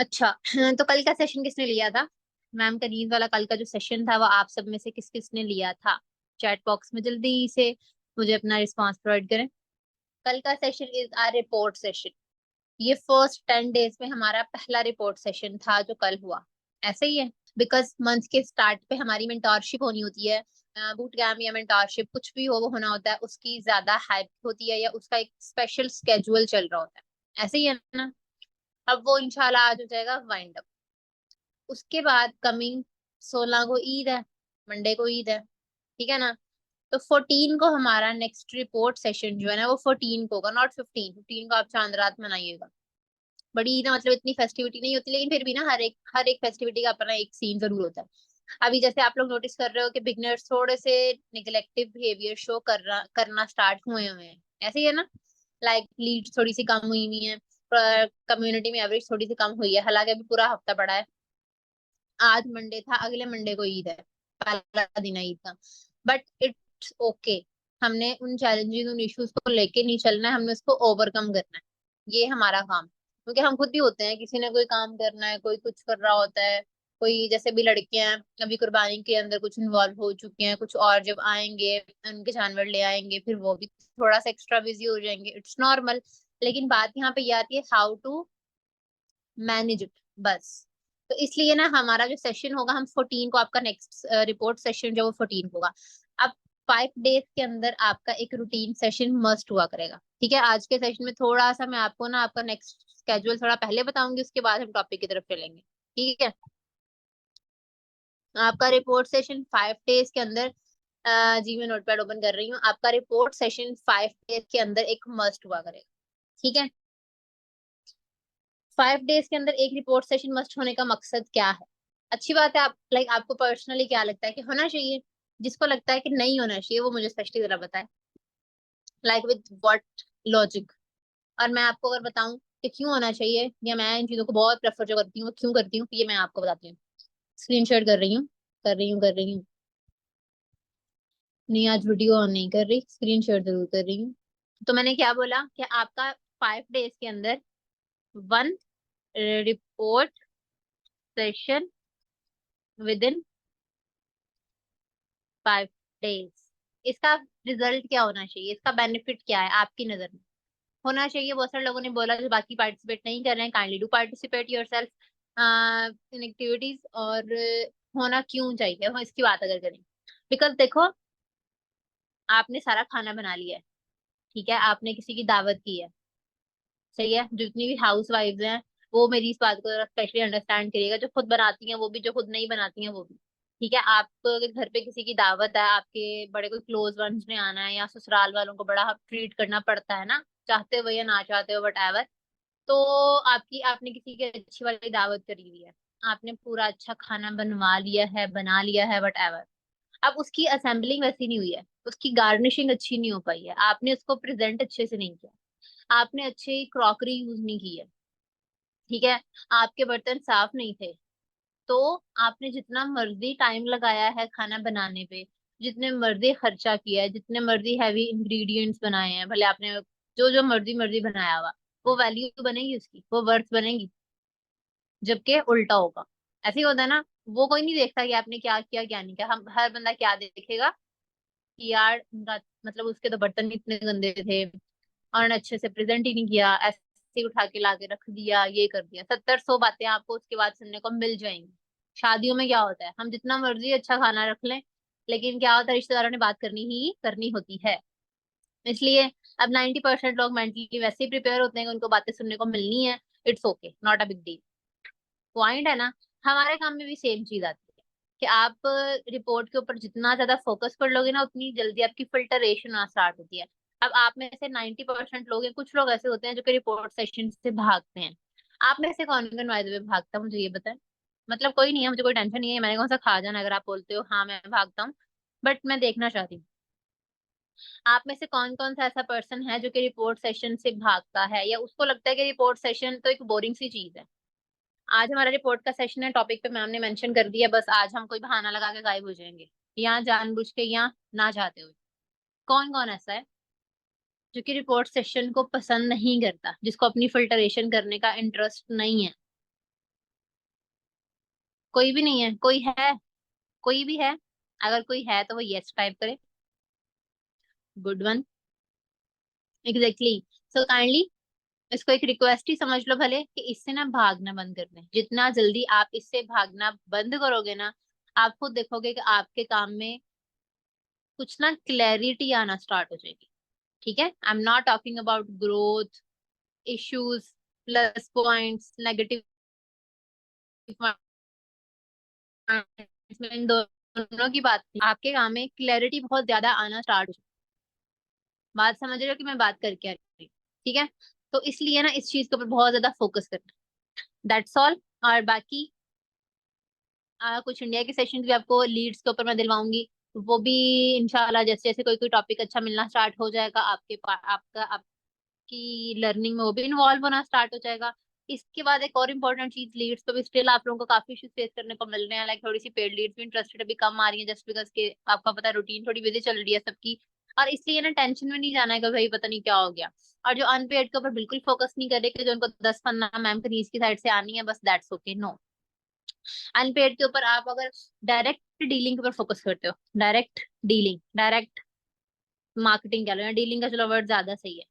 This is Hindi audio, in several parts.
अच्छा। तो कल का सेशन किसने लिया था? मैम का नींद वाला कल का जो सेशन था वो आप सब में से किस किसने लिया था? चैट बॉक्स में जल्दी से मुझे अपना रिस्पांस प्रोवाइड करें। कल का session is R report session. ये फर्स्ट 10 डेज में हमारा पहला रिपोर्ट सेशन था जो कल हुआ। ऐसे ही है। बिकॉज मंथ के स्टार्ट पे हमारी मेंटोरशिप होनी होती है। बूट कैम्प या मेंटोरशिप कुछ भी हो वो होना होता है, उसकी ज्यादा हाइप होती है या उसका एक स्पेशल स्केड्यूल चल रहा होता है। ऐसे ही है ना। अब वो इंशाल्लाह आज हो जाएगा वाइंड अप। उसके बाद कमिंग 16 को ईद है। मंडे को ईद है। ठीक है ना। तो 14 को हमारा नेक्स्ट रिपोर्ट सेशन जो है ना वो 14 को होगा, नॉट 15। 15 को आप चांद रात मनाइएगा। बड़ी ईद है, मतलब इतनी फेस्टिविटी नहीं होती, लेकिन फिर भी ना हर एक फेस्टिविटी का अपना एक सीन जरूर होता है। अभी जैसे आप लोग नोटिस कर रहे हो कि बिगनर्स थोड़े से निगलेक्टिव बिहेवियर शो करना स्टार्ट हुए हुए हैं। ऐसे ही है ना। लाइक लीड थोड़ी सी कम हुई हुई है। कम्युनिटी में एवरेज थोड़ी सी कम हुई है, हालांकि अभी पूरा हफ्ता पड़ा है। आज मंडे था, अगले मंडे को ईद है। पहला दिन है ईद का। But it's okay. हमने उन चैलेंजेस उन इश्यूज को लेके नहीं चलना है, हमने उसको ओवरकम करना है। ये हमारा काम, क्योंकि हम खुद भी होते हैं, किसी ने कोई काम करना है, कोई कुछ कर रहा होता है। कोई जैसे भी लड़के हैं, अभी कुर्बानी के अंदर कुछ इन्वॉल्व हो चुके हैं, कुछ और जब आएंगे उनके जानवर ले आएंगे फिर वो भी थोड़ा सा एक्स्ट्रा बिजी हो जाएंगे, इट्स नॉर्मल। लेकिन बात यहाँ पे ये आती है हाउ टू मैनेज इट, बस। तो इसलिए ना हमारा जो सेशन होगा, हम 14 को आपका नेक्स्ट रिपोर्ट सेशन जो वो 14 को होगा। अब 5 डेज के अंदर आपका एक रूटीन सेशन मस्ट हुआ करेगा। ठीक है। आज के सेशन में थोड़ा सा मैं आपको ना आपका नेक्स्ट स्केड्यूल थोड़ा पहले बताऊंगी, उसके बाद हम टॉपिक की तरफ चलेंगे। ठीक है। आपका रिपोर्ट सेशन 5 डेज के अंदर जी मैं नोटपैड ओपन कर रही हूँ। आपका रिपोर्ट सेशन 5 डेज के अंदर एक मस्ट हुआ करेगा। ठीक है। 5 डेज के अंदर एक रिपोर्ट सेशन मस्ट होने का मकसद क्या है? अच्छी बात है। आप लाइक आपको पर्सनली क्या लगता है कि होना चाहिए? जिसको लगता है कि नहीं होना चाहिए वो मुझे स्पष्टी जरा बताए। Like with what logic. और मैं आपको अगर बताऊं कि क्यों होना चाहिए या मैं इन चीजों को बहुत प्रेफर जो करती हूँ वो क्यों करती हूँ, ये मैं आपको बताती हूँ। स्क्रीन शेयर कर रही हूँ। कर रही हूँ। नहीं, आज वीडियो ऑन नहीं कर रही, स्क्रीन शेयर जरूर कर रही हूँ। तो मैंने क्या बोला कि आपका 5 डेज के अंदर one report session with in 5 days. इसका रिजल्ट क्या होना चाहिए, इसका बेनिफिट क्या है आपकी नजर में? होना चाहिए, बहुत सारे लोगों ने बोला जो बाकी पार्टिसिपेट नहीं कर रहे हैं, kindly do participate yourself in activities. और होना क्यों चाहिए हम इसकी बात अगर करें, बिकॉज देखो, आपने सारा खाना बना लिया है। ठीक है। आपने किसी की दावत की है। सही है। जितनी भी हाउस वाइफ्स हैं वो मेरी इस बात को स्पेशली अंडरस्टैंड करिएगा, जो खुद बनाती हैं वो भी, जो खुद नहीं बनाती हैं वो भी। ठीक है। आपके घर पे किसी की दावत है, आपके बड़े कोई क्लोज वंस ने आना है, या ससुराल वालों को बड़ा ट्रीट करना पड़ता है ना, चाहते हो या ना चाहते हो, वट एवर। तो आपने किसी की अच्छी वाली दावत करी हुई है। आपने पूरा अच्छा खाना बनवा लिया है, बना लिया है, वट एवर। अब उसकी असेंबलिंग वैसी नहीं हुई है, उसकी गार्निशिंग अच्छी नहीं हो पाई है, आपने उसको प्रेजेंट अच्छे से नहीं किया, आपने अच्छी क्रॉकरी यूज नहीं की है। ठीक है। आपके बर्तन साफ नहीं थे। तो आपने जितना मर्जी टाइम लगाया है खाना बनाने पे, जितने मर्जी खर्चा किया है, जितने मर्जी हैवी इंग्रेडिएंट्स बनाए हैं, भले आपने जो जो मर्जी मर्जी बनाया हुआ, वो वैल्यू बनेगी उसकी, वो वर्थ बनेगी? जबकि उल्टा होगा। ऐसे ही होता है ना। वो कोई नहीं देखता कि आपने क्या किया क्या नहीं किया, हम हर बंदा क्या देखेगा कि यार उनका मतलब उसके तो बर्तन इतने गंदे थे और अच्छे से प्रेजेंट ही नहीं किया, ऐसे ही उठा के लाके रख दिया, ये कर दिया। 70-100 बातें आपको उसके बाद सुनने को मिल जाएंगी। शादियों में क्या होता है, हम जितना मर्जी अच्छा खाना रख लें, लेकिन क्या होता है, रिश्तेदारों ने बात करनी ही करनी होती है। इसलिए अब 90% लोग मेंटली वैसे ही प्रिपेयर होते हैं कि उनको बातें सुनने को मिलनी है। It's okay, not a big deal. Point है ना। हमारे काम में भी सेम चीज आती है कि आप रिपोर्ट के ऊपर जितना ज्यादा फोकस कर लोगे ना, उतनी जल्दी आपकी फिल्टरेशन आना स्टार्ट होती है। अब आप में से 90% लोग हैं, कुछ लोग ऐसे होते हैं जो कि रिपोर्ट सेशन से भागते हैं। आप में से कौन कौन बाय द वे भागता है, मुझे ये बताएं। मतलब कोई नहीं है, मुझे कोई टेंशन नहीं है, मैंने कौन सा खा जाना अगर आप बोलते हो हाँ मैं भागता हूँ। बट मैं देखना चाहती हूँ आप में से कौन कौन सा ऐसा पर्सन है जो कि रिपोर्ट सेशन से भागता है, या उसको लगता है कि रिपोर्ट सेशन तो एक बोरिंग सी चीज है। आज हमारा रिपोर्ट का सेशन है, टॉपिक पे मैम ने मेंशन कर दिया, बस आज हम कोई बहाना लगा के गायब हो जाएंगे, या जानबूझ के या ना चाहते हुए। कौन कौन ऐसा है जो कि रिपोर्ट सेशन को पसंद नहीं करता, जिसको अपनी फिल्टरेशन करने का इंटरेस्ट नहीं है? कोई भी नहीं है? कोई है? कोई भी है? अगर कोई है तो वो यस टाइप करे। Good one. Exactly. So kindly इसको एक रिक्वेस्ट ही समझ लो भले, कि इससे ना भागना बंद कर दें। जितना जल्दी आप इससे भागना बंद करोगे ना, आप खुद देखोगे कि आपके काम में कुछ ना क्लैरिटी आना स्टार्ट हो जाएगी। ठीक है, I am not talking about growth issues, plus points, negative इन दोनों की बात नहीं। आपके काम में क्लैरिटी बहुत ज्यादा आना स्टार्ट हो जाएगी। बात समझ रहे हो कि मैं बात करके आ रही हूँ? ठीक है, तो इसलिए ना इस चीज के ऊपर बहुत ज्यादा फोकस करना। That's all. और बाकी कुछ इंडिया के सेशन भी आपको लीड्स के ऊपर मैं दिलवाऊंगी। वो भी इंशाल्लाह जैसे जैसे कोई कोई टॉपिक अच्छा मिलना स्टार्ट हो जाएगा आपका आपकी लर्निंग में, वो भी इन्वॉल्व होना स्टार्ट हो जाएगा। इसके बाद एक और इम्पोर्टेंट चीज, लीड्स पे भी स्टिल आप लोगों को काफी इश्यूज फेस करने को मिल रहे हैं। लाइक थोड़ी सी पेड लीड्स भी इंटरेस्टेड अभी कम आ रही है, जस्ट बिकॉज के आपका पता है रूटीन थोड़ी बिजी चल रही है सबकी। और इसलिए ना टेंशन में नहीं जाना है कि भाई पता नहीं क्या हो गया। और जो अनपेड के ऊपर बिल्कुल फोकस नहीं कर रहे कि जो उनको 10 पन्ना मैम कनीज की साइड से आनी है, बस दैट्स ओके, नो। अनपेड के ऊपर आप अगर डायरेक्ट डीलिंग के ऊपर फोकस करते हो, डायरेक्ट डीलिंग, डायरेक्ट मार्केटिंग कह लो, या डीलिंग का चलो वर्ड ज्यादा सही है।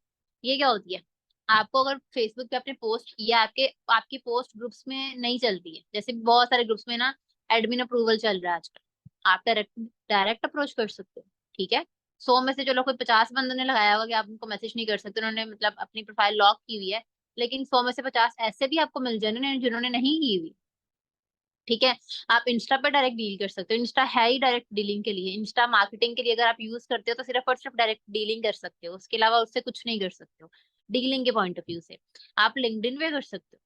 ये क्या होती है? आपको अगर फेसबुक पे आपने पोस्ट किया, आपके आपकी पोस्ट ग्रुप्स में नहीं चलती है, जैसे बहुत सारे ग्रुप्स में ना एडमिन अप्रूवल चल रहा है आजकल, आप डायरेक्ट डायरेक्ट अप्रोच कर सकते हो। ठीक है, 100 में से चलो कोई 50 बंदों ने लगाया होगा कि आप उनको मैसेज नहीं कर सकते, उन्होंने मतलब अपनी प्रोफाइल लॉक की हुई है। लेकिन 100 में से 50 ऐसे भी आपको मिल जाए जिन्होंने नहीं की हुई। ठीक है, आप इंस्टा पे डायरेक्ट डील कर सकते हो। इंस्टा है ही डायरेक्ट डीलिंग के लिए, इंस्टा मार्केटिंग के लिए अगर आप यूज करते हो तो सिर्फ और सिर्फ डायरेक्ट डीलिंग कर सकते हो, उसके अलावा उससे कुछ नहीं कर सकते हो डीलिंग के पॉइंट ऑफ व्यू से। आप लिंक्डइन पे कर सकते हो।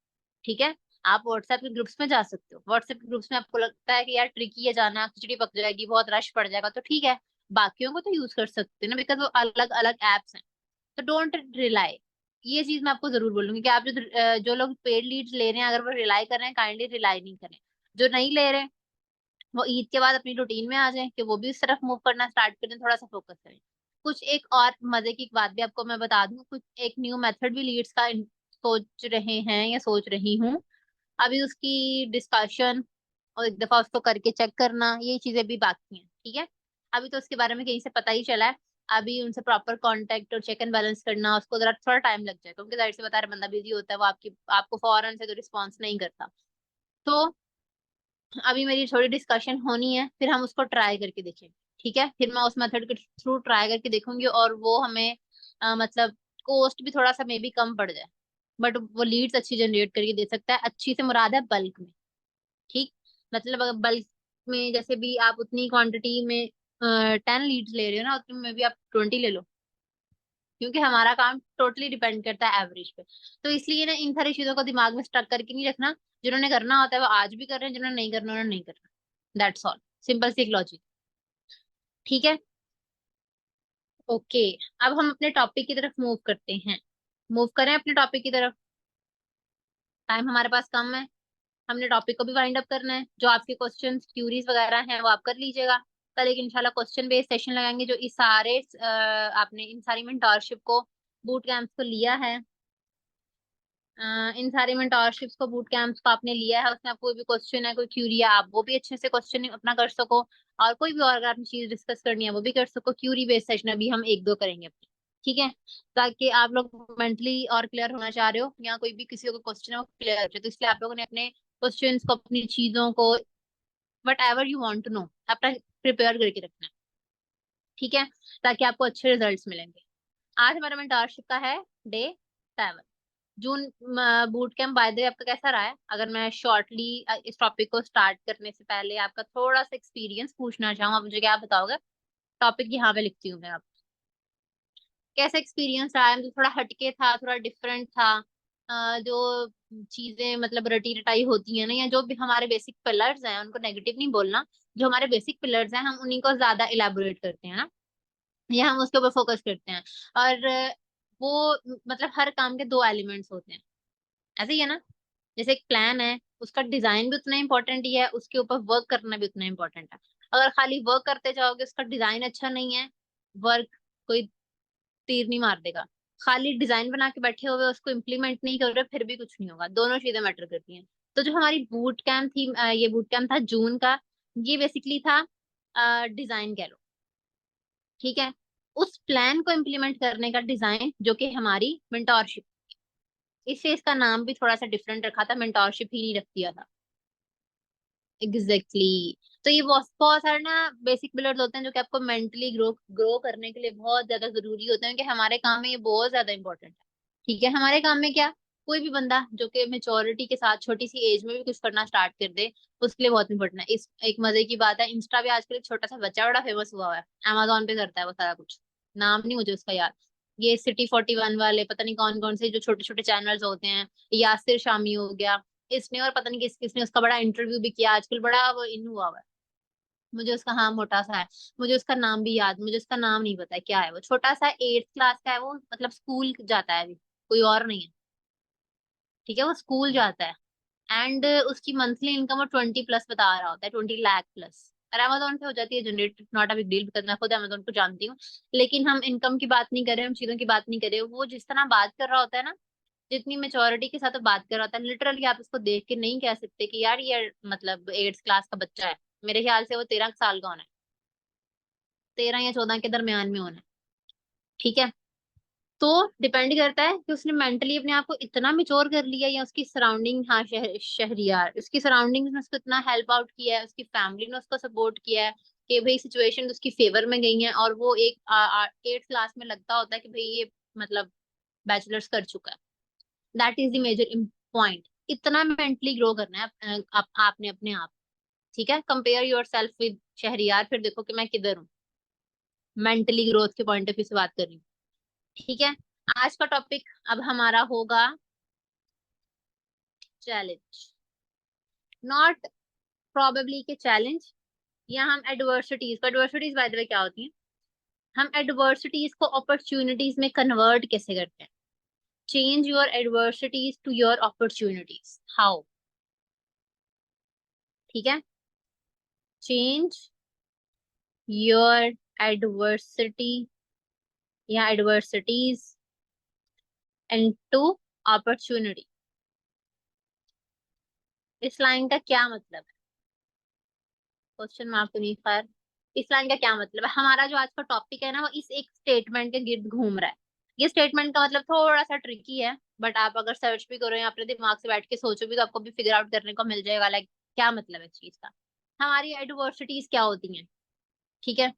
ठीक है, आप व्हाट्सएप के ग्रुप्स में जा सकते हो। व्हाट्सएप के ग्रुप्स में आपको लगता है कि यार ट्रिकी है जाना, खिचड़ी पक जाएगी, बहुत रश पड़ जाएगा, तो ठीक है, बाकियों को तो यूज कर सकते हो ना, बिकॉज वो अलग अलग एप्स हैं। तो डोंट रिलाई। ये चीज मैं आपको जरूर बोलूंगी कि आप जो लोग पेड लीड्स ले रहे हैं, अगर वो रिलाई कर रहे हैं, काइंडली रिलाई नहीं करें। जो नहीं ले रहे, वो ईद के बाद अपनी रूटीन में आ जाए कि वो भी उस तरफ मूव करना स्टार्ट करें, थोड़ा सा फोकस करें। कुछ एक और मजे की बात भी आपको मैं बता दूं, कुछ एक न्यू मेथड भी लीड्स का सोच रहे हैं या सोच रही हूँ। अभी उसकी डिस्कशन और एक दफा उसको करके चेक करना, ये चीजें भी बाकी हैं। ठीक है, अभी तो उसके बारे में कहीं से पता ही चला है। अभी उनसे प्रॉपर कांटेक्ट और चेक एंड बैलेंस करना, उसको जरा थोड़ा टाइम लग जाएगा, उनके साइड से बता रहे बंदा बिजी होता है, वो आपको फौरन से तो रिस्पॉन्स नहीं करता। तो अभी मेरी थोड़ी डिस्कशन होनी है, फिर हम उसको ट्राई करके देखेंगे। ठीक है, फिर मैं उस मेथड के थ्रू ट्राई करके देखूंगी, और वो हमें मतलब कॉस्ट भी थोड़ा सा मे बी कम पड़ जाए, बट वो लीड्स अच्छी जनरेट करके दे सकता है। अच्छी से मुराद है बल्क में। ठीक, मतलब अगर बल्क में जैसे भी आप उतनी क्वांटिटी में 10 लीड्स ले रहे हो ना, उतने में भी आप 20 ले लो, क्योंकि हमारा काम टोटली डिपेंड करता है एवरेज पे। तो इसलिए ना इन सारी चीजों को दिमाग में स्टक करके नहीं रखना। जिन्होंने करना होता है वो आज भी कर रहे हैं, जिन्होंने नहीं करना उन्होंने नहीं करना। दैट्स ऑल, सिंपल सी एक लॉजिक। ठीक है, ओके। अब हम अपने टॉपिक की तरफ मूव करते हैं। मूव करें अपने टॉपिक की तरफ, टाइम हमारे पास कम है। हमने टॉपिक को भी वाइंड अप करना है। जो आपके क्वेश्चंस क्यूरीज वगैरह हैं वो आप कर लीजिएगा। कल एक इंशाल्लाह क्वेश्चन बेस्ड सेशन लगाएंगे, जो इस सारे आपने इन सारी मेंटोरशिप को, बूट कैंप्स को लिया है, इन सारे मेंटोरशिप्स को, बूट कैंप्स को आपने लिया है, उसमें आपको कोई भी क्वेश्चन है, कोई क्यूरी है, आप वो भी अच्छे से क्वेश्चन अपना कर सको। और कोई भी और अगर आपने चीज डिस्कस करनी है वो भी कर सको। क्यूरी बेस्ड सेशन अभी हम एक दो करेंगे अपने। ठीक है, ताकि आप लोग मेंटली और क्लियर होना चाह रहे हो, या कोई भी किसी को क्वेश्चन है वो क्लियर हो जाए, तो इसलिए आप लोगों ने अपने क्वेश्चंस को, अपनी चीजों को, whatever you want to know, अपना प्रिपेयर करके रखना है। ठीक है, ताकि आपको अच्छे रिजल्ट्स मिलेंगे। आज हमारा मेंटरशिप का है day 7। June boot camp bye the वे आपका कैसा रहा है? अगर मैं शॉर्टली इस टॉपिक को स्टार्ट करने से पहले आपका थोड़ा सा एक्सपीरियंस पूछना चाहूँ, आप मुझे क्या बताओगे? टॉपिक यहाँ पे लिखती हूँ मैं। आप कैसा एक्सपीरियंस रहा है? मतलब थोड़ा हटके था, थोड़ा डिफरेंट था? जो चीजें मतलब रटी रटाई होती है ना, या जो भी हमारे बेसिक पिलर्स हैं, उनको नेगेटिव नहीं बोलना, जो हमारे बेसिक पिलर्स हैं हम उन्हीं को ज्यादा इलेबोरेट करते हैं ना, या हम उसके ऊपर फोकस करते हैं। और वो मतलब हर काम के दो एलिमेंट्स होते हैं, ऐसे ही है ना? जैसे एक प्लान है, उसका डिजाइन भी उतना इंपॉर्टेंट ही है, उसके ऊपर वर्क करना भी उतना इंपॉर्टेंट है। अगर खाली वर्क करते जाओगे, उसका डिजाइन अच्छा नहीं है, वर्क कोई तीर नहीं मार देगा। खाली डिजाइन बना के बैठे हुए उसको इम्प्लीमेंट नहीं कर रहे, फिर भी कुछ नहीं होगा। दोनों चीजें मैटर करती हैं। तो जो हमारी बूट कैंप थी, ये बूट कैंप था जून का। ये बेसिकली था डिजाइन कह लो, ठीक है। उस प्लान को इम्प्लीमेंट करने का डिजाइन जो कि हमारी मेंटोरशिप, इससे इसका नाम भी थोड़ा सा डिफरेंट रखा था, मेंटोरशिप ही नहीं रख दिया था। Exactly exactly. तो ये बहुत बहुत सारे ना बेसिक पिलर्स होते हैं जो कि आपको मेंटली ग्रो ग्रो करने के लिए बहुत ज्यादा जरूरी होते हैं, कि हमारे काम में ये बहुत ज्यादा इंपॉर्टेंट है। ठीक है, हमारे काम में क्या, कोई भी बंदा जो कि मेच्योरिटी के साथ छोटी सी एज में भी कुछ करना स्टार्ट कर दे, उसके लिए बहुत इंपॉर्टेंट है। इस एक मजे की बात है, इंस्टा पे आजकल एक छोटा सा बच्चा बड़ा फेमस हुआ हुआ है, अमेजोन पे करता है वो सारा कुछ। नाम नहीं मुझे उसका याद। ये City 41 वाले पता नहीं कौन कौन से जो छोटे छोटे चैनल्स होते हैं, यासिर शामी हो गया, इसने और पता नहीं किस किसने उसका बड़ा इंटरव्यू भी किया, आजकल बड़ा वो इन हुआ हुआ है। मुझे उसका, हाँ मोटा सा है, मुझे उसका नाम भी याद, मुझे उसका नाम नहीं पता है क्या है। वो छोटा सा 8th क्लास का है वो, मतलब स्कूल जाता है अभी, कोई और नहीं है। ठीक है, वो स्कूल जाता है। एंड उसकी मंथली इनकम वो 20+ बता रहा होता है, 20 लाख प्लस। और अमेजोन से हो जाती है generate, not a big deal, because मैं खुद अमेजोन को जानती हूँ। लेकिन हम इनकम की बात नहीं कर रहे, हम चीजों की बात नहीं कर रहे। वो जिस तरह बात कर रहा होता है ना, जितनी मेच्योरिटी के साथ वो बात कर रहा होता है, लिटरली आप इसको देख के नहीं कह सकते कि यार ये मतलब 8th क्लास का बच्चा है। मेरे ख्याल से वो 13 साल का होना है, 13 या 14 के दरमियान में होना है। ठीक है, तो डिपेंड करता है कि उसने मेंटली अपने आप को इतना मिच्योर कर लिया, या उसकी सराउंडिंग, हाँ शहरियार, उसकी सराउंडिंग्स ने उसको इतना हेल्प आउट किया है, उसकी फैमिली ने उसको सपोर्ट किया है कि भाई सिचुएशन उसकी फेवर में गई है, और वो एक 8th क्लास में लगता होता है कि भाई ये मतलब बैचलर्स कर चुका है। That is the major point. इतना मेंटली ग्रो करना है आपने अपने आप। ठीक है, compare yourself with Shahriyar, फिर देखो कि मैं किधर हूँ। मेंटली ग्रोथ के पॉइंट ऑफ व्यू से बात कर रही हूँ। ठीक है, आज का टॉपिक अब हमारा होगा चैलेंज, नॉट प्रॉबेबली के चैलेंज, या हम एडवर्सिटीज को, एडवर्सिटीज बाय द वे क्या होती हैं, हम एडवर्सिटीज को अपॉर्चुनिटीज में कन्वर्ट कैसे करते हैं। Change your adversities to your opportunities, how. ठीक है, चेंज योर एडवर्सिटी या एडवर्सिटीज इनटू अपॉर्चुनिटी। इस लाइन का क्या मतलब है, क्वेश्चन मार्क तो नहीं, खैर। इस लाइन का क्या मतलब है, हमारा जो आज का टॉपिक है ना, वो इस एक स्टेटमेंट के गिर्द घूम रहा है। ये स्टेटमेंट का मतलब थोड़ा सा ट्रिकी है, बट आप अगर सर्च भी करो या अपने दिमाग से बैठ के सोचो भी, तो आपको भी फिगर आउट करने को मिल जाएगा, लाइक क्या मतलब है इस चीज का। हमारी एडवर्सिटीज क्या होती हैं, ठीक है,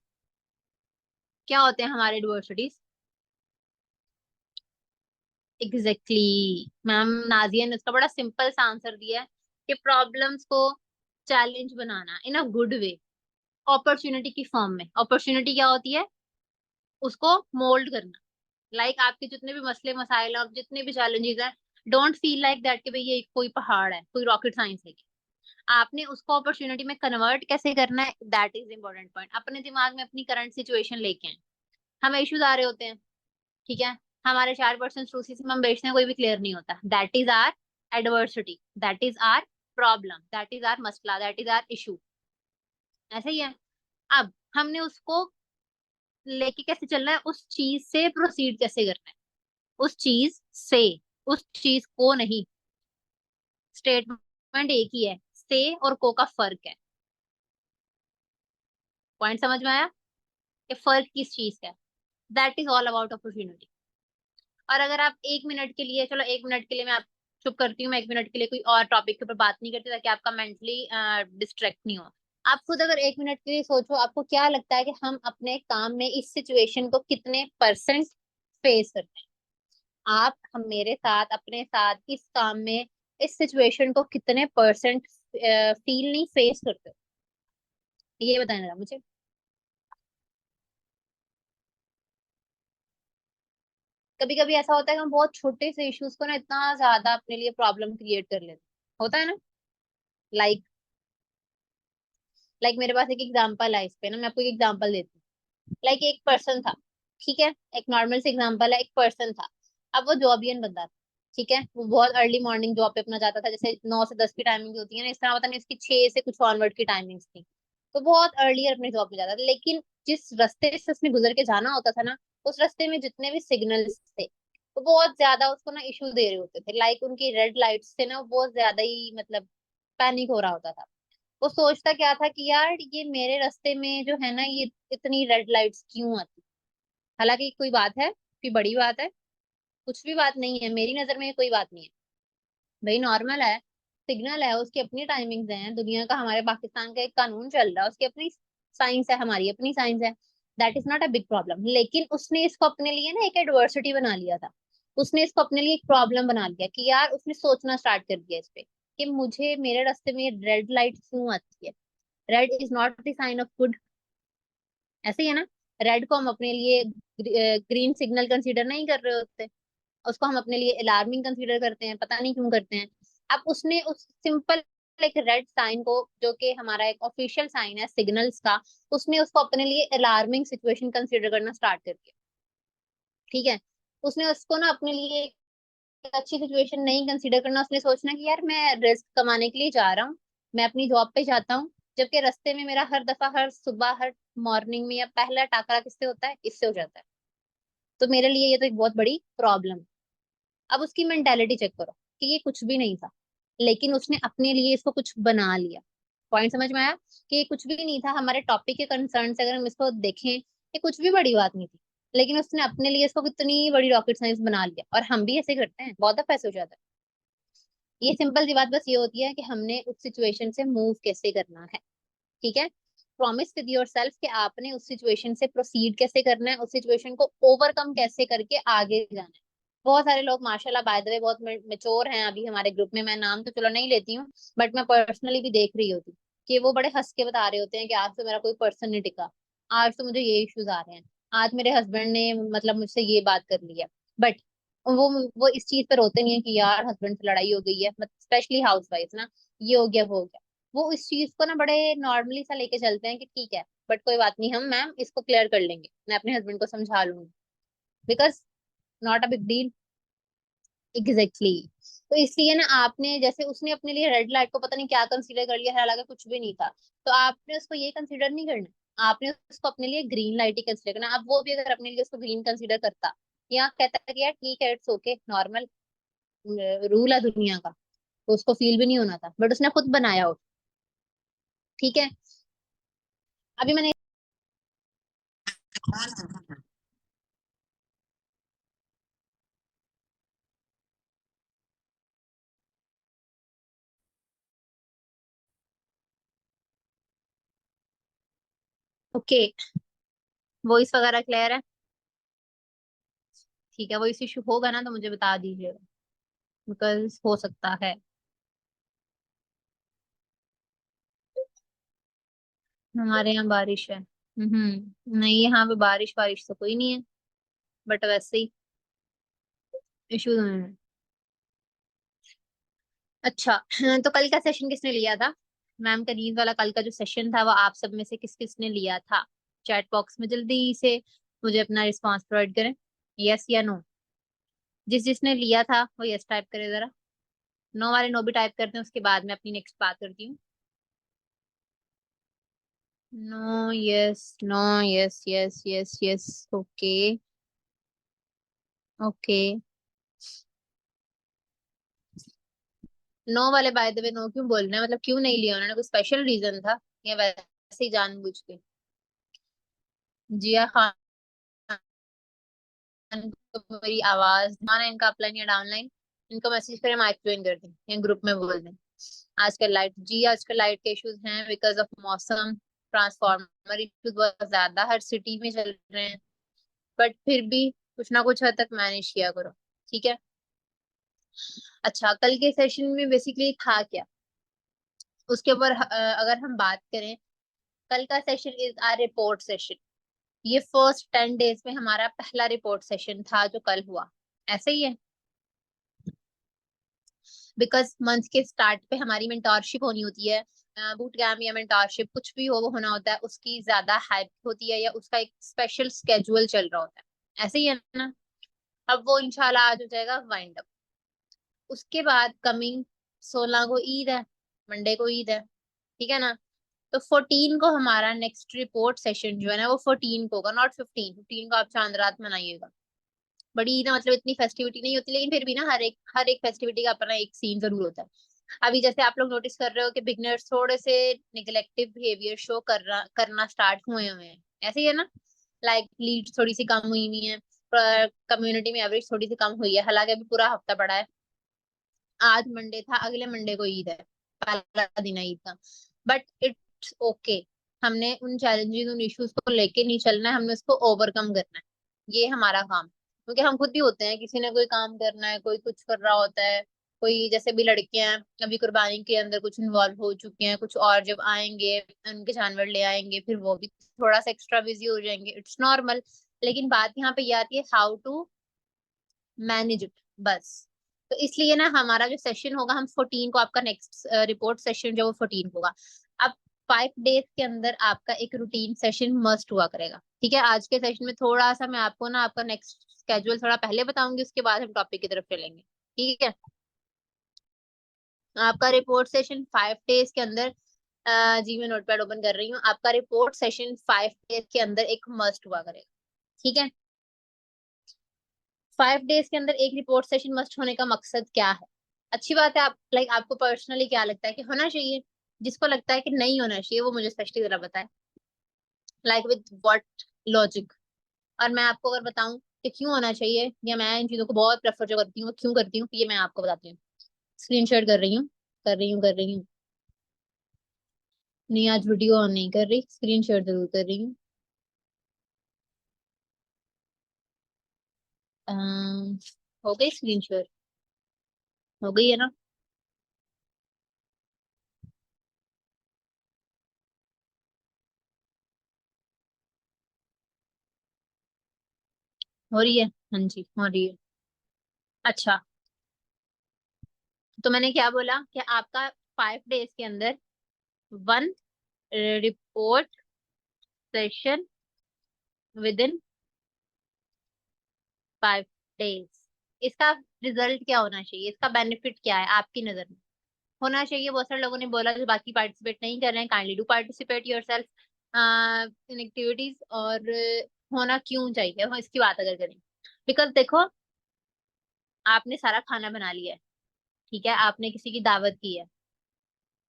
क्या होते हैं हमारे एडवर्सिटीज। एग्जैक्टली मैम नाजिया ने उसका बड़ा सिंपल सा आंसर दिया है, कि प्रॉब्लम्स को challenge banana in a good way, opportunity की फॉर्म में। अपॉर्चुनिटी क्या होती है, उसको मोल्ड करना। लाइक आपके जितने भी मसले मसाइल और जितने भी चैलेंजेस हैं, डोंट फील लाइक दैट कि भाई ये कोई पहाड़ है, कोई रॉकेट साइंस है। आपने उसको अपॉर्चुनिटी में कन्वर्ट कैसे करना है, दैट इज इंपॉर्टेंट पॉइंट। अपने दिमाग में अपनी करंट सिचुएशन लेके आए, हमें इश्यूज आ रहे होते हैं, ठीक है, हमारे 4% टू सी हम बेचते हैं, कोई भी क्लियर नहीं होता, that is our adversity, that is our problem, that is our मसला, दैट इज आर इशू। ऐसा ही है। अब हमने उसको लेके कैसे चलना है, उस चीज से प्रोसीड कैसे करना है, उस चीज से, उस चीज को नहीं। स्टेटमेंट एक ही है, से और को का फर्क है। पॉइंट समझ में आया कि फर्क किस चीज का है। That is all about opportunity. और अगर आप 1 मिनट के लिए, चलो 1 मिनट के लिए मैं आप चुप करती हूँ, मैं 1 मिनट के लिए कोई और टॉपिक के ऊपर बात नहीं करती, ताकि आपका मेंटली डिस्ट्रैक्ट नहीं हो। आप खुद अगर 1 मिनट के लिए सोचो, आपको क्या लगता है कि हम अपने काम में इस सिचुएशन को कितने परसेंट फेस करते हैं। आप हम मेरे साथ अपने साथ इस काम में इस सिचुएशन को कितने परसेंट फील नहीं फेस करते हो, ये बताना जरा मुझे। कभी कभी ऐसा होता है कि हम बहुत छोटे से इश्यूज को ना इतना ज्यादा अपने लिए प्रॉब्लम क्रिएट कर लेते हैं, होता है ना। लाइक मेरे पास एक एग्जांपल है इस पे ना, मैं आपको एक एग्जांपल देती हूँ। एक पर्सन था, ठीक है, एक नॉर्मल से एग्जांपल है, एक पर्सन था। अब वो जॉबियन बंदा था, ठीक है, वो बहुत अर्ली मॉर्निंग जॉब पे अपना जाता था, जैसे 9 से 10 की टाइमिंग होती है ना, इस तरह पता नहीं उसकी 6 से कुछ ऑनवर्ड की टाइमिंग्स थी। तो बहुत अर्लियर अपनी जॉब पे जाता था, लेकिन जिस रास्ते से उसने गुजर के जाना होता था ना, उस रास्ते में जितने भी सिग्नल्स थे, वो बहुत ज्यादा उसको ना इशू दे रहे होते थे, लाइक उनकी रेड लाइट्स से ना वो बहुत ज्यादा ही मतलब पैनिक हो रहा होता था। वो सोचता क्या था कि यार ये मेरे रास्ते में जो है ना ये इतनी रेड लाइट्स क्यों आती। हालांकि कोई बात है, कोई बड़ी बात है, कुछ भी बात नहीं है, मेरी नजर में ये कोई बात नहीं है, भाई नॉर्मल है, सिग्नल है, उसकी अपनी टाइमिंग्स हैं, दुनिया का हमारे पाकिस्तान का एक कानून चल रहा है, उसकी अपनी साइंस है, हमारी अपनी साइंस है। That is not a big problem. लेकिन उसने इसको अपने लिए ना एक एडवर्सिटी बना लिया था, उसने इसको अपने लिए एक प्रॉब्लम बना लिया कि यार उसने सोचना स्टार्ट कर दिया इस पे कि मुझे मेरे रास्ते में रेड लाइट क्यों आती है। Red is not the sign of good, ऐसे ही है ना। रेड को हम अपने लिए ग्रीन सिग्नल कंसीडर नहीं कर रहे होते, उसको हम अपने लिए अलार्मिंग कंसीडर करते हैं, पता नहीं क्यों करते हैं। अब उसने उस सिंपल एक रेड साइन को, जो कि हमारा एक ऑफिशियल साइन है सिग्नल्स का, उसने उसको अपने लिए अलार्मिंग सिचुएशन कंसीडर करना स्टार्ट कर दिया। ठीक है, उसने उसको ना अपने लिए एक अच्छी सिचुएशन नहीं कंसीडर करना, उसने सोचना कि यार मैं रिस्क कमाने के लिए जा रहा हूँ, मैं अपनी जॉब पे जाता हूँ, जबकि रास्ते में मेरा हर दफा, हर सुबह, हर मॉर्निंग में या पहला टाकरा किससे होता है, इससे हो जाता है। तो मेरे लिए ये तो एक बहुत बड़ी प्रॉब्लम। अब उसकी मेंटेलिटी चेक करो कि ये कुछ भी नहीं था, लेकिन उसने अपने लिए इसको कुछ बना लिया। पॉइंट समझ में आया कि ये कुछ भी नहीं था, हमारे टॉपिक के कंसर्न से अगर हम इसको देखें, ये कुछ भी बड़ी बात नहीं थी, लेकिन उसने अपने लिए इसको कितनी बड़ी रॉकेट साइंस बना लिया। और हम भी ऐसे करते हैं, बहुत दफा ऐसे हो जाता है। ये सिंपल सी बात बस ये होती है कि हमने उस सिचुएशन से मूव कैसे करना है। ठीक है, प्रॉमिस विद योर सेल्फ कि आपने उस सिचुएशन से प्रोसीड कैसे करना है, उस सिचुएशन को ओवरकम कैसे करके आगे जाना है। बहुत सारे लोग माशाल्लाह बाय द वे बहुत मेच्योर हैं अभी हमारे ग्रुप में, मैं नाम तो चलो नहीं लेती हूँ, बट मैं पर्सनली भी देख रही होती कि वो बड़े हंस के बता रहे होते हैं कि आज तो मेरा कोई पर्सन नहीं टिका, आज तो मुझे ये इश्यूज आ रहे हैं, आज मेरे हस्बैंड ने मतलब मुझसे ये बात कर ली है। बट वो इस चीज पर रोते नहीं है कि यार हस्बैंड से लड़ाई हो गई है, स्पेशली हाउस वाइफ ना, ये हो गया वो हो गया। वो इस चीज को ना बड़े नॉर्मली सा लेके चलते हैं कि ठीक है, बट कोई बात नहीं, हम मैम इसको क्लियर कर लेंगे, मैं अपने हस्बैंड को समझा लूंगी, because not a big deal. Exactly exactly। तो इसलिए ना आपने, जैसे उसने अपने लिए रेड लाइट को पता नहीं क्या कंसीडर कर लिया है, हालांकि कुछ भी नहीं था, तो आपने उसको ये कंसीडर नहीं करना, आपने उसको अपने लिए ग्रीन लाइट ही कंसीडर करना। अब वो भी अगर अपने लिए उसको ग्रीन कंसीडर करता या कहता कि यार ठीक है इट्स ओके, नॉर्मल रूल है दुनिया का, तो उसको फील भी नहीं होना था, बट उसने खुद बनाया हो। ठीक है, अभी मैंने ओके, वॉइस वगैरह क्लियर है? ठीक है, वॉइस इशू होगा ना तो मुझे बता दीजिएगा, बिकॉज हो सकता है। हमारे यहाँ बारिश है। नहीं, यहाँ पे बारिश बारिश तो कोई नहीं है, बट वैसे ही इशू है। अच्छा तो कल का सेशन किसने लिया था? मैम का नींद वाला कल का जो सेशन था वो आप सब में से किस किसने लिया था? चैट बॉक्स में जल्दी से मुझे अपना रिस्पॉन्स प्रोवाइड करें, यस या नो। जिस जिसने लिया था वो यस टाइप करे जरा, नो वाले नो भी टाइप करते हैं, उसके बाद में अपनी नेक्स्ट बात करती हूँ। No, yes, no, yes, yes, yes, yes, okay, okay. No वाले बाय द वे नो क्यों बोल रहे हैं, मतलब क्यों नहीं लिया उन्होंने, कोई स्पेशल रीजन था या वैसे ही जानबूझ के? जिया खान को मेरी आवाज माना, इनका अपलाइन या डाउनलाइन, इनको मैसेज करें माइक ज्वाइन कर दें या ग्रुप में बोल दें। आजकल लाइट जी, आजकल लाइट के इश्यूज हैं बिकॉज ऑफ मौसम, ट्रांसफार्मर इश्यूज बहुत ज्यादा हर सिटी में चल रहे हैं, बट फिर भी कुछ ना कुछ हद तक मैनेज किया करो। ठीक है। अच्छा, कल के सेशन में बेसिकली था क्या, उसके ऊपर अगर हम बात करें, कल का session is R report session. ये फर्स्ट 10 डेज में हमारा पहला रिपोर्ट सेशन था जो कल हुआ, ऐसे ही है। बिकॉज मंथ के स्टार्ट पे हमारी मेंटोरशिप होनी होती है, बूट कैम्प या मेंटोरशिप कुछ भी हो वो होना होता है, उसकी ज्यादा हाइप होती है या उसका एक स्पेशल स्केड्यूल चल रहा होता है, ऐसे ही है ना। अब वो इंशाल्लाह आज हो जाएगा वाइंड अप। उसके बाद कमिंग 16 को ईद है, मंडे को ईद है, ठीक है ना। तो 14 को हमारा नेक्स्ट रिपोर्ट सेशन जो है ना वो 14 को होगा, नॉट 15। 15 को आप चांद रात मनाइएगा, बड़ी ना मतलब इतनी फेस्टिविटी नहीं होती, लेकिन फिर भी ना हर एक फेस्टिविटी का अपना एक सीन जरूर होता है। अभी जैसे आप लोग नोटिस कर रहे हो कि बिगनर्स थोड़े से निगलेक्टिव बिहेवियर शो करना स्टार्ट हुए हुए हैं, ऐसे ही है ना। लाइक लीड थोड़ी सी कम हुई हुई है, पर कम्युनिटी में एवरेज थोड़ी सी कम हुई है, हालांकि अभी पूरा हफ्ता पड़ा है। आज मंडे था, अगले मंडे को ईद है, पहला दिन है ईद का। But it's okay. हमने उन चैलेंजेस उन इश्यूज को लेके नहीं चलना है, हमने उसको ओवरकम करना है। ये हमारा काम, क्योंकि हम खुद भी होते हैं, किसी ने कोई काम करना है, कोई कुछ कर रहा होता है। कोई जैसे भी लड़के हैं, अभी कुर्बानी के अंदर कुछ इन्वॉल्व हो चुके हैं, कुछ और जब आएंगे उनके जानवर ले आएंगे, फिर वो भी थोड़ा सा एक्स्ट्रा बिजी हो जाएंगे, इट्स नॉर्मल। लेकिन बात यहाँ पे ये आती है, हाउ टू मैनेज इट, बस। तो इसलिए ना हमारा जो सेशन होगा, हम 14 को, आपका नेक्स्ट रिपोर्ट सेशन जो वो 14 होगा। अब 5 डेज के अंदर आपका एक रूटीन सेशन मस्ट हुआ करेगा, ठीक है। आज के सेशन में थोड़ा सा मैं आपको ना आपका नेक्स्ट स्केड्यूल थोड़ा पहले बताऊंगी, उसके बाद हम टॉपिक की तरफ चलेंगे, ठीक है। आपका रिपोर्ट सेशन 5 डेज के अंदर, जी मैं नोटपैड ओपन कर रही हूँ, आपका रिपोर्ट सेशन 5 डेज के अंदर एक मस्ट हुआ करेगा, ठीक है। 5 डेज के अंदर एक रिपोर्ट सेशन मस्ट होने का मकसद क्या है? अच्छी बात है। आप लाइक आपको पर्सनली क्या लगता है कि होना चाहिए? जिसको लगता है कि नहीं होना चाहिए वो मुझे स्पष्टी जरा बताए, लाइक विद व्हाट लॉजिक। और मैं आपको अगर बताऊं कि क्यों होना चाहिए, या मैं इन चीजों को बहुत प्रेफर जो करती हूँ, वो क्यों करती हूँ, ये मैं आपको बताती हूँ। स्क्रीन शेयर कर रही हूँ, कर रही हूँ। नहीं, आज वीडियो ऑन नहीं कर रही, स्क्रीन शेयर जरूर कर रही हूँ। अम, हो गई स्क्रीन शेयर? हो गई है ना? हो रही है, हाँ जी हो रही है। अच्छा, तो मैंने क्या बोला कि आपका 5 डेज के अंदर one report session with in 5 days. इसका रिजल्ट क्या होना चाहिए, इसका बेनिफिट क्या है आपकी नजर में? होना चाहिए, बहुत सारे लोगों ने बोला जो बाकी पार्टिसिपेट नहीं कर रहे हैं, kindly do participate yourself in activities. और होना क्यों चाहिए, हम इसकी बात अगर करें, बिकॉज देखो, आपने सारा खाना बना लिया है, ठीक है, आपने किसी की दावत की है,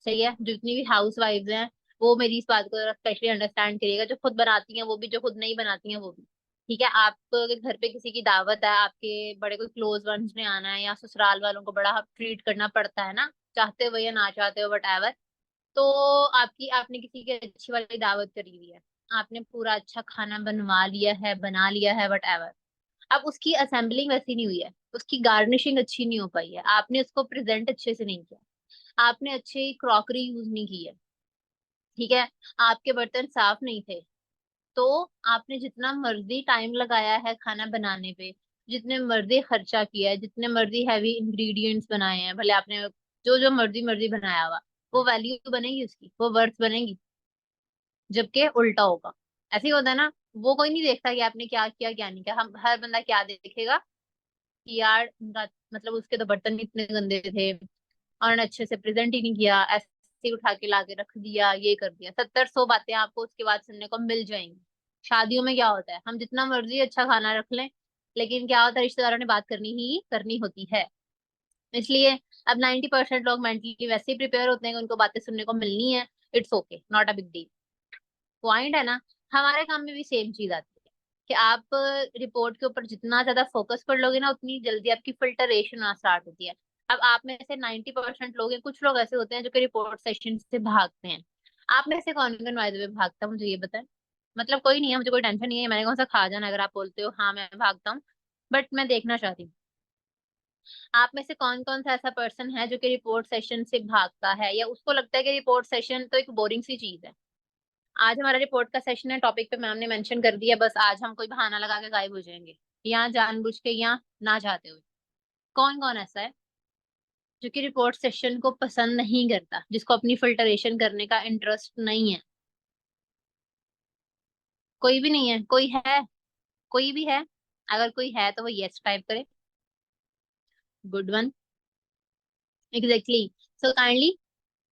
सही है। जितनी भी हाउस वाइफ्स हैं, वो मेरी इस बात को स्पेशली अंडरस्टैंड करिएगा, जो खुद बनाती हैं वो भी, जो खुद नहीं बनाती हैं वो भी, ठीक है। आपको अगर घर पे किसी की दावत है, आपके बड़े कोई क्लोज वंस ने आना है, या ससुराल वालों को बड़ा ट्रीट करना पड़ता है ना, चाहते हो या ना चाहते हो, वट एवर। तो आपने किसी की अच्छी वाली दावत करी हुई है, आपने पूरा अच्छा खाना बनवा लिया है, बना लिया है, वट एवर। अब उसकी असेंबलिंग वैसी नहीं हुई है, उसकी गार्निशिंग अच्छी नहीं हो पाई है, आपने उसको प्रेजेंट अच्छे से नहीं किया, आपने अच्छी क्रॉकरी यूज नहीं की है, ठीक है, आपके बर्तन साफ नहीं थे। तो आपने जितना मर्जी टाइम लगाया है खाना बनाने पे, जितने मर्जी खर्चा किया है, जितने मर्जी हैवी इंग्रेडिएंट्स बनाए हैं, भले आपने जो जो मर्जी मर्जी बनाया हुआ, वो वैल्यू बनेगी उसकी, वो वर्थ बनेगी? जबकि उल्टा होगा। ऐसे ही होता है ना। वो कोई नहीं देखता कि आपने क्या किया क्या नहीं किया, हम हर बंदा क्या देखेगा कि यार उनका मतलब उसके तो बर्तन इतने गंदे थे, और अच्छे से प्रेजेंट ही नहीं किया, ऐसे ही उठा के लाके रख दिया, ये कर दिया, 70 100 बातें आपको उसके बाद सुनने को मिल जाएंगी। शादियों में क्या होता है, हम जितना मर्जी अच्छा खाना रख लें, लेकिन क्या होता है, रिश्तेदारों ने बात करनी ही करनी होती है। इसलिए अब 90% लोग मेंटली वैसे ही प्रिपेयर होते हैं कि उनको बातें सुनने को मिलनी है। It's okay, not a big deal. Point है ना। हमारे काम में भी सेम चीज आती है कि आप रिपोर्ट के ऊपर जितना ज्यादा फोकस कर लोगे ना, उतनी जल्दी आपकी फिल्टरेशन आना स्टार्ट होती है। अब आप में से 90% लोग हैं, कुछ लोग ऐसे होते हैं जो कि रिपोर्ट सेशन से भागते हैं। आप में से कौन कौन बाय द वे भागता है, मुझे ये बताएं। मतलब कोई नहीं है, मुझे कोई टेंशन नहीं है, मैंने कौन सा खा जाना अगर आप बोलते हो हाँ मैं भागता हूँ। बट मैं देखना चाहती हूँ, आप में से कौन कौन सा ऐसा पर्सन है जो कि रिपोर्ट सेशन से भागता है, या उसको लगता है कि रिपोर्ट सेशन तो एक बोरिंग सी चीज है। आज हमारा रिपोर्ट का सेशन है, टॉपिक पे मैम ने मेंशन कर दिया, बस आज हम कोई बहाना लगा के गायब हो जाएंगे, या जानबूझ के, या ना चाहते हुए। कौन कौन ऐसा है जो कि रिपोर्ट सेशन को पसंद नहीं करता, जिसको अपनी फिल्टरेशन करने का इंटरेस्ट नहीं है? कोई भी नहीं है? कोई है? कोई भी है? अगर कोई है तो वो यस टाइप करे। Good one. Exactly. So kindly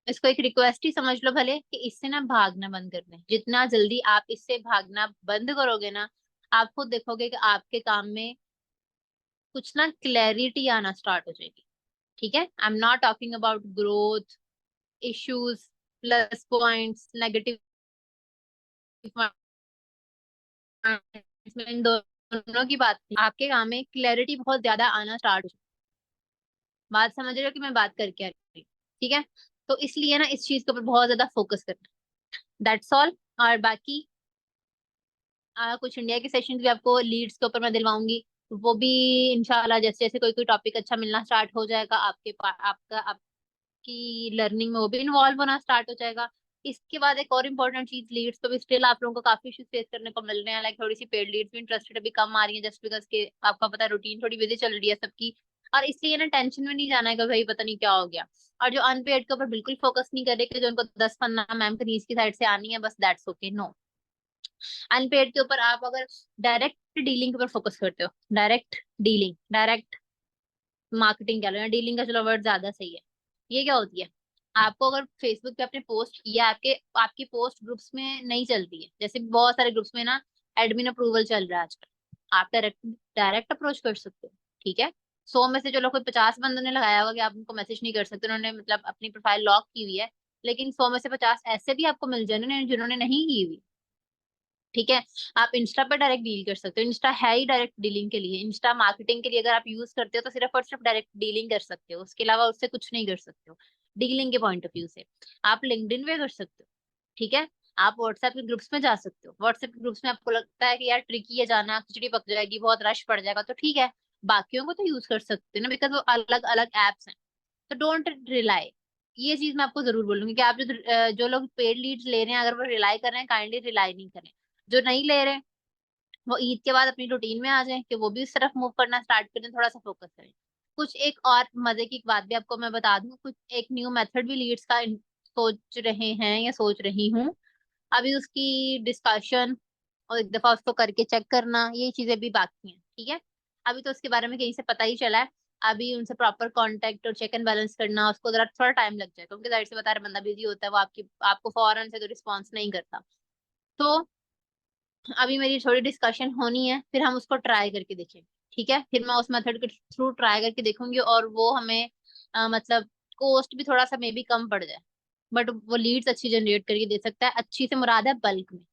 इसको एक रिक्वेस्ट ही समझ लो भले, कि इससे ना भागना बंद कर दें। जितना जल्दी आप इससे भागना बंद करोगे ना, आप खुद देखोगे कि आपके काम में कुछ ना क्लैरिटी आना स्टार्ट हो जाएगी। ठीक है, I am not talking about growth issues, plus points, negative इन दोनों की बात नहीं। आपके काम में क्लैरिटी बहुत ज्यादा आना स्टार्ट हो जाए। बात समझ रहे हो कि मैं बात करके आ रही हूँ? ठीक है, तो इसलिए ना इस चीज के ऊपर बहुत ज्यादा फोकस करना। That's all. और बाकी कुछ इंडिया के सेशन भी आपको लीड्स के ऊपर मैं दिलवाऊंगी। वो भी इंशाल्लाह जैसे जैसे कोई कोई टॉपिक अच्छा मिलना स्टार्ट हो जाएगा आपकी लर्निंग में वो भी इन्वॉल्व होना स्टार्ट हो जाएगा। इसके बाद एक और इम्पोर्टेंट चीज, लीड्स तो भी स्टिल आप लोगों को काफी इश्यूज फेस करने को मिल रहे हैं। लाइक थोड़ी सी पेड लीड्स भी इंटरेस्टेड अभी कम आ रही है, जस्ट बिकॉज के आपका पता है रूटीन थोड़ी बिजी चल रही है सबकी। और इसलिए ना टेंशन में नहीं जाना है कि भाई पता नहीं क्या हो गया। और जो अनपेड के ऊपर बिल्कुल फोकस नहीं कर रहे कि जो उनको 10 पन्ना मैम करीज की साइड से आनी है बस, दैट्स ओके, नो। अनपेड के ऊपर आप अगर डायरेक्ट डीलिंग के ऊपर फोकस करते हो, डायरेक्ट डीलिंग, डायरेक्ट मार्केटिंग कह लो या डीलिंग का, चलो वर्ड ज्यादा सही है। ये क्या होती है, आपको अगर फेसबुक पे आपने पोस्ट किया, आपके आपकी पोस्ट ग्रुप्स में नहीं चलती है, जैसे बहुत सारे ग्रुप्स में ना एडमिन अप्रूवल चल रहा है आजकल, आप डायरेक्ट डायरेक्ट अप्रोच कर सकते हो। ठीक है, 100 में से चलो कोई 50 बंदों ने लगाया होगा कि आप उनको मैसेज नहीं कर सकते, उन्होंने मतलब अपनी प्रोफाइल लॉक की हुई है। लेकिन 100 में से 50 ऐसे भी आपको मिल जाए जिन्होंने नहीं की हुई। ठीक है, आप इंस्टा पर डायरेक्ट डील कर सकते हो। इंस्टा है ही डायरेक्ट डीलिंग के लिए, इंस्टा मार्केटिंग के लिए अगर आप यूज करते हो तो सिर्फ और सिर्फ डायरेक्ट डीलिंग कर सकते हो, उसके अलावा उससे कुछ नहीं कर सकते हो डीलिंग के पॉइंट ऑफ व्यू से। आप लिंक्डइन पे कर सकते हो। ठीक है, आप व्हाट्सएप के ग्रुप्स में जा सकते हो। व्हाट्सएप के ग्रुप्स में आपको लगता है कि यार ट्रिकी है जाना, खिचड़ी पक जाएगी, बहुत रश पड़ जाएगा, तो ठीक है, बाकियों को तो यूज कर सकते हैं ना, बिकॉज वो अलग अलग एप्स हैं। तो डोंट रिलाई, ये चीज मैं आपको जरूर बोलूंगी कि आप जो लोग पेड लीड्स ले रहे हैं, अगर वो रिलाई कर रहे हैं, काइंडली रिलाई नहीं करें। जो नहीं ले रहे, वो ईद के बाद अपनी रूटीन में आ जाए कि वो भी उस तरफ मूव करना स्टार्ट करें, थोड़ा सा फोकस करें। कुछ एक और मजे की बात भी आपको मैं बता दूं, कुछ एक न्यू मेथड भी लीड्स का सोच रहे हैं या सोच रही हूँ। अभी उसकी डिस्कशन और एक दफा उसको करके चेक करना, ये चीजें भी बाकी हैं। ठीक है, अभी तो उसके बारे में कहीं से पता ही चला है। अभी उनसे प्रॉपर कांटेक्ट और चेक एंड बैलेंस करना, उसको जरा थोड़ा टाइम लग जाएगा, क्योंकि जाहिर से बता रहे बंदा बिजी होता है, वो आपको फौरन से तो रिस्पॉन्स नहीं करता। तो अभी मेरी थोड़ी डिस्कशन होनी है, फिर हम उसको ट्राई करके देखेंगे। ठीक है, फिर मैं उस मेथड के थ्रू ट्राई करके देखूंगी, और वो हमें मतलब कॉस्ट भी थोड़ा सा मे बी कम पड़ जाए, बट वो लीड्स अच्छी जनरेट करके दे सकता है। अच्छी से मुराद है बल्क में।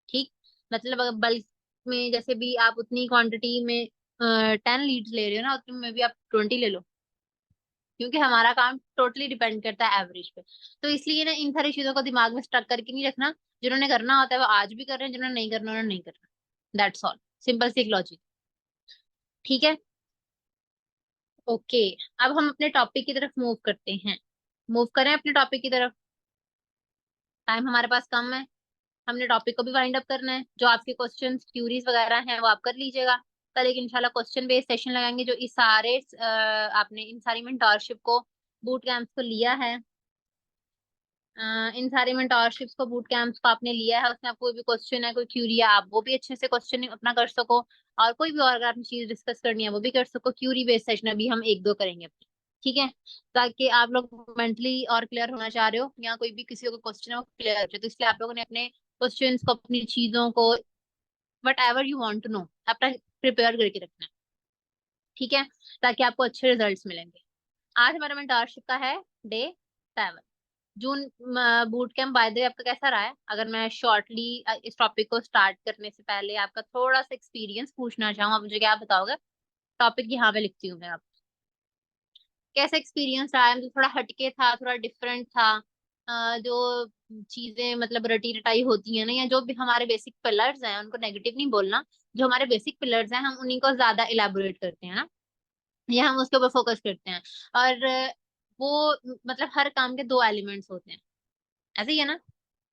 ठीक, मतलब अगर बल्क में जैसे भी आप उतनी क्वांटिटी में 10 लीड्स ले रहे हो ना, उतने में भी आप 20 ले लो, क्योंकि हमारा काम टोटली डिपेंड करता है एवरेज पे। तो इसलिए ना इन सारी चीजों को दिमाग में स्टक करके नहीं रखना। जिन्होंने करना होता है वो आज भी कर रहे हैं, जिन्होंने नहीं करना उन्होंने नहीं करना। दैट्स ऑल, सिंपल सी लॉजिक। ठीक है, ओके। अब हम अपने टॉपिक की तरफ मूव करते हैं। मूव करें अपने टॉपिक की तरफ, टाइम हमारे पास कम है। हमने टॉपिक को भी वाइंड अप करना है। जो आपके क्वेश्चंस क्यूरीज वगैरह हैं वो आप कर लीजिएगा। कल एक इंशाल्लाह क्वेश्चन बेस्ड सेशन लगाएंगे, जो इस सारे आपने इन सारी मेंटोरशिप को, बूट कैंप्स को लिया है, इन सारी मेंटोरशिप्स को, बूट कैंप्स को आपने लिया है, उसमें आपको कोई भी क्वेश्चन है, कोई क्यूरी है, आप वो भी अच्छे से क्वेश्चन अपना कर सको। और कोई भी और अगर आपने चीज डिस्कस करनी है वो भी कर सको। क्यूरी बेस्ड सेशन अभी हम एक दो करेंगे अपने। ठीक है, ताकि आप लोग मेंटली और क्लियर होना चाह रहे हो, या कोई भी किसी को क्वेश्चन है वो क्लियर हो जाए, तो इसलिए आप लोगों ने अपने क्वेश्चन को, अपनी चीजों को, whatever you want to know, अपना प्रिपेयर करके रखना है। ठीक है, ताकि आपको अच्छे रिजल्ट मिलेंगे। आज हमारा मेंटोरशिप का है day 7। June boot camp bye the वे आपका कैसा रहा है? अगर मैं शॉर्टली इस टॉपिक को स्टार्ट करने से पहले आपका थोड़ा सा एक्सपीरियंस पूछना चाहूँ, आप मुझे क्या बताओगे? टॉपिक यहाँ पे लिखती हूँ मैं। आप कैसा एक्सपीरियंस रहा है? मतलब थोड़ा हटके था, थोड़ा डिफरेंट था? जो चीजें मतलब रटी रटाई होती है ना, या जो भी हमारे बेसिक पिलर्स हैं, उनको नेगेटिव नहीं बोलना, जो हमारे बेसिक पिलर्स हैं हम उन्हीं को ज्यादा इलेबोरेट करते हैं ना, या हम उसके ऊपर फोकस करते हैं। और वो मतलब हर काम के दो एलिमेंट्स होते हैं, ऐसे ही है ना?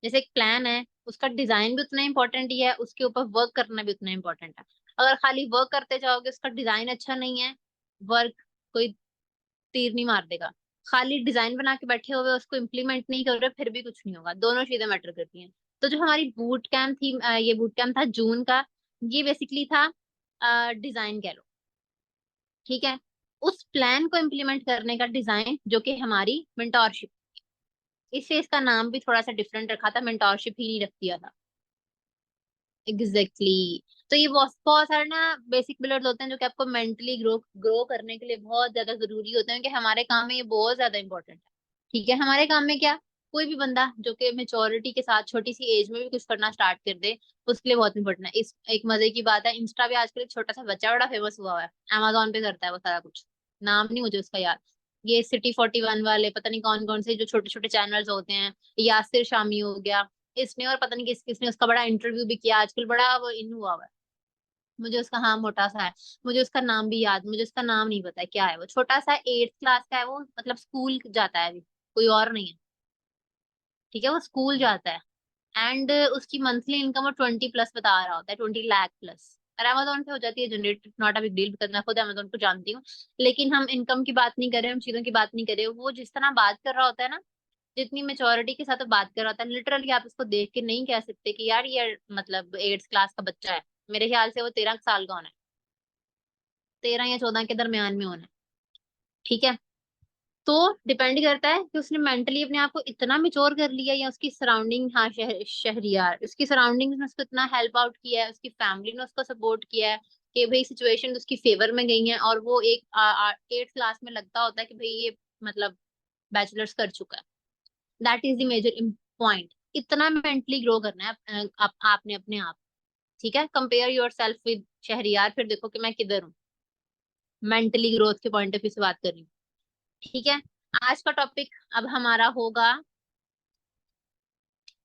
जैसे एक प्लान है, उसका डिजाइन भी उतना इंपॉर्टेंट ही है, उसके ऊपर वर्क करना भी उतना इंपॉर्टेंट है। अगर खाली वर्क करते जाओगे, उसका डिजाइन अच्छा नहीं है, वर्क कोई तीर नहीं मार देगा। खाली डिजाइन बना के बैठे हुए उसको इम्प्लीमेंट नहीं कर रहे, फिर भी कुछ नहीं होगा। दोनों चीजें मैटर करती हैं। तो जो हमारी बूट कैंप थी, ये बूट कैंप था जून का, ये बेसिकली था डिजाइन कह लो। ठीक है, उस प्लान को इम्प्लीमेंट करने का डिजाइन, जो कि हमारी मेंटोरशिप, इससे इसका नाम भी थोड़ा सा डिफरेंट रखा था, मेंटोरशिप ही नहीं रख दिया था। एग्जैक्टली, तो ये बहुत बहुत सारे ना बेसिक पिलर्स होते हैं जो कि आपको मेंटली ग्रो ग्रो करने के लिए बहुत ज्यादा जरूरी होते हैं, कि हमारे काम में ये बहुत ज्यादा इंपॉर्टेंट है। ठीक है, हमारे काम में क्या, कोई भी बंदा जो कि मेच्योरिटी के साथ छोटी सी एज में भी कुछ करना स्टार्ट कर दे, उसके लिए बहुत इंपॉर्टेंट है। इस एक मजे की बात है, इंस्टा पे आजकल एक छोटा सा बच्चा बड़ा फेमस हुआ हुआ है, अमेजोन पे करता है वो सारा कुछ, नाम नहीं मुझे उसका याद। ये City 41 वाले पता नहीं कौन कौन से जो छोटे छोटे चैनल्स होते हैं, यासिर शामी हो गया, इसने और पता नहीं किस किसने उसका बड़ा इंटरव्यू भी किया, आजकल बड़ा वो इन हुआ हुआ है। मुझे उसका, हाँ मोटा सा है, मुझे उसका नाम भी याद, मुझे उसका नाम नहीं पता है क्या है, वो छोटा सा 8th क्लास का है वो, मतलब स्कूल जाता है अभी, कोई और नहीं है। ठीक है, वो स्कूल जाता है। एंड उसकी मंथली इनकम वो 20+ बता रहा होता है, 20 लाख प्लस। और अमेजोन पे हो जाती है generate, not a big deal, because मैं खुद अमेजोन को जानती हूँ। लेकिन हम इनकम की बात नहीं कर रहे, हम चीजों की बात नहीं कर रहे, वो जिस तरह बात कर रहा होता है ना, जितनी मेच्योरिटी के साथ वो बात कर रहा होता है, लिटरली आप इसको देख के नहीं कह सकते कि यार ये मतलब 8th क्लास का बच्चा है। मेरे ख्याल से वो 13 साल का होना है, 13 या 14 के दरमियान में होना है। ठीक है, तो डिपेंड करता है कि उसने मेंटली अपने आप को इतना मिच्योर कर लिया, या उसकी सराउंडिंग, हाँ शहरियार उसकी सराउंडिंग्स ने उसको इतना हेल्प आउट किया है, उसकी फैमिली ने उसको सपोर्ट किया है कि भाई सिचुएशन उसकी फेवर में गई है, और वो एक 8th क्लास में लगता होता है कि भाई ये मतलब बैचलर्स कर चुका है। That is the major point. इतना मेंटली ग्रो करना है आपने अपने आप। ठीक है, compare yourself with Shahriyar, फिर देखो कि मैं किधर हूँ, मेंटली ग्रोथ के पॉइंट ऑफ व्यू से बात कर रही हूँ। ठीक है, आज का टॉपिक अब हमारा होगा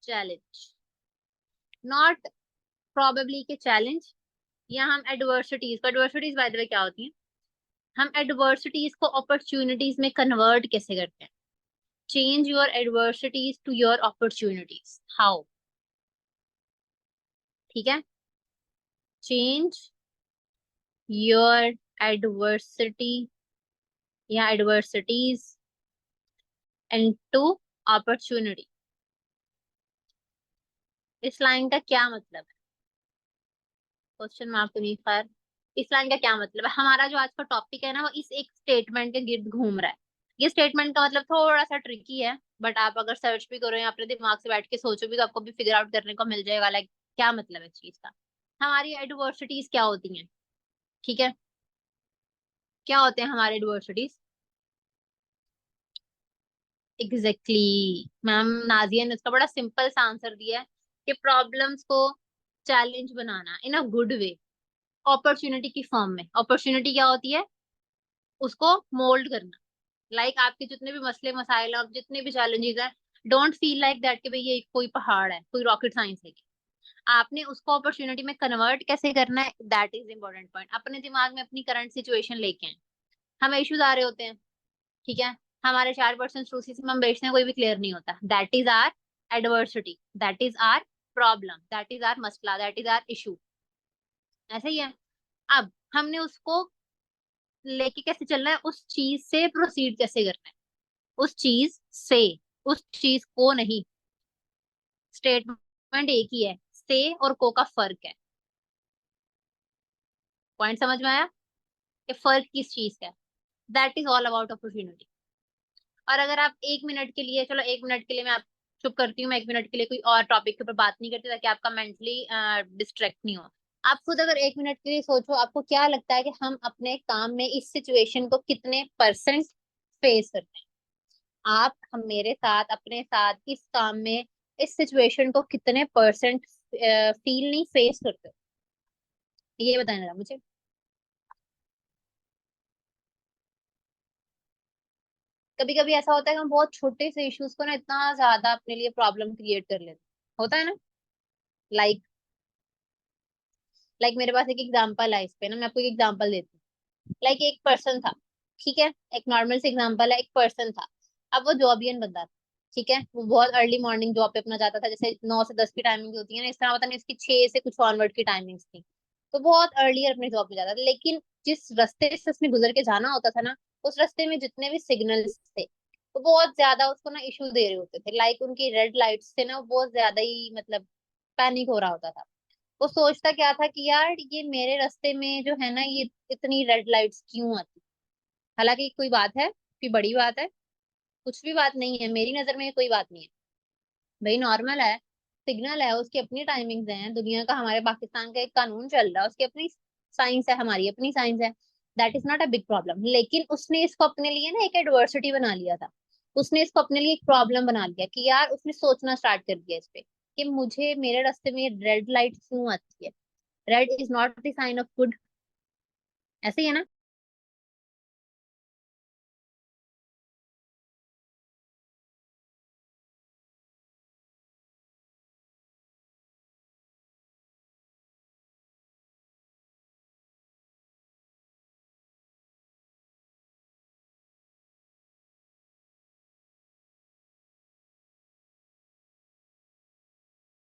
चैलेंज, नॉट प्रॉबेबली के चैलेंज, या हम एडवर्सिटीज बाय द वे क्या होती हैं, हम एडवर्सिटीज को अपॉर्चुनिटीज में कन्वर्ट कैसे करते हैं। Change your adversities to your opportunities, how. ठीक है, चेंज योर एडवर्सिटी या एडवर्सिटीज इनटू अपॉर्चुनिटी। इस लाइन का क्या मतलब है, क्वेश्चन मार्क तो नहीं, खैर इस लाइन का क्या मतलब है। हमारा जो आज का टॉपिक है ना, वो इस एक स्टेटमेंट के गिर्द घूम रहा है। ये स्टेटमेंट का मतलब थोड़ा सा ट्रिकी है, बट आप अगर सर्च भी करो या अपने दिमाग से बैठ के सोचो भी, तो आपको भी फिगर आउट करने को मिल जाएगा, लाइक क्या मतलब है इस चीज का। हमारी एडवर्सिटीज क्या होती हैं, ठीक है, क्या होते हैं हमारे एडवर्सिटीज। एग्जैक्टली मैम, नाजिया ने उसका बड़ा सिंपल सा आंसर दिया है कि प्रॉब्लम्स को challenge banana in a good way, opportunity की फॉर्म में। अपॉर्चुनिटी क्या होती है, उसको मोल्ड करना। लाइक आपके जितने भी मसले मसाइल, आप जितने भी चैलेंजेस हैं, डोंट फील लाइक दैट कि भाई ये कोई पहाड़ है, कोई रॉकेट साइंस है। आपने उसको अपॉर्चुनिटी में कन्वर्ट कैसे करना है, दैट इज इंपॉर्टेंट पॉइंट। अपने दिमाग में अपनी करंट सिचुएशन लेके आए, हमें इश्यूज आ रहे होते हैं, ठीक है, हमारे 4% टू सी हम बेचते हैं, कोई भी क्लियर नहीं होता, that is our adversity, that is our problem, that is our मसला, दैट इज आर इशू। ऐसा ही है। अब हमने उसको लेके कैसे चलना है, उस चीज से प्रोसीड कैसे करना है, उस चीज से, उस चीज को नहीं। स्टेटमेंट एक ही है, से और को का फर्क है। पॉइंट समझ में आया कि फर्क किस चीज का है। That is all about opportunity. और अगर आप 1 मिनट के लिए, चलो 1 मिनट के लिए मैं आप चुप करती हूँ, मैं 1 मिनट के लिए कोई और टॉपिक के ऊपर बात नहीं करती, ताकि आपका मेंटली डिस्ट्रैक्ट नहीं हो। आप खुद अगर 1 मिनट के लिए सोचो, आपको क्या लगता है कि हम अपने काम में इस सिचुएशन को कितने परसेंट फेस करते हैं। आप हम मेरे साथ अपने साथ इस काम में इस सिचुएशन को कितने परसेंट फील नहीं फेस करते हो? ये बताना जरा मुझे। कभी कभी ऐसा होता है कि हम बहुत छोटे से इश्यूज को ना इतना ज्यादा अपने लिए प्रॉब्लम क्रिएट कर लेते हैं, होता है ना। लाइक मेरे पास एक एग्जांपल है इस पे ना, मैं आपको एक एग्जांपल देती हूँ। एक पर्सन था, ठीक है, एक नॉर्मल से एग्जांपल है, एक पर्सन था। अब वो जॉबियन बंदा था, ठीक है, वो बहुत अर्ली मॉर्निंग जॉब पे अपना जाता था, जैसे 9 से 10 की टाइमिंग होती है ना, इस तरह पता नहीं इसकी 6 से कुछ ऑनवर्ड की टाइमिंग्स थी। तो बहुत अर्लियर अपनी जॉब पे जाता था, लेकिन जिस रास्ते से उसने गुजर के जाना होता था ना, उस रास्ते में जितने भी सिग्नल्स थे, वो बहुत ज्यादा उसको ना इशू दे रहे होते थे। उनकी रेड लाइट्स थे ना, वो बहुत ज्यादा ही मतलब पैनिक हो रहा होता था। वो सोचता क्या था कि यार ये मेरे रास्ते में जो है ना, ये इतनी रेड लाइट्स क्यों आती। हालांकि कोई बात है, कोई बड़ी बात है, कुछ भी बात नहीं है, मेरी नजर में ये कोई बात नहीं है, भाई नॉर्मल है। सिग्नल है, उसकी अपनी टाइमिंग्स हैं, दुनिया का, हमारे पाकिस्तान का एक कानून चल रहा है, उसकी अपनी साइंस है, हमारी अपनी साइंस है। That is not a big problem. लेकिन उसने इसको अपने लिए ना एक एडवर्सिटी बना लिया था। उसने इसको अपने लिए एक प्रॉब्लम बना लिया कि यार, उसने सोचना स्टार्ट कर दिया इस पे कि मुझे मेरे रास्ते में रेड लाइट क्यों आती है। Red is not the sign of good. ऐसे ही है ना।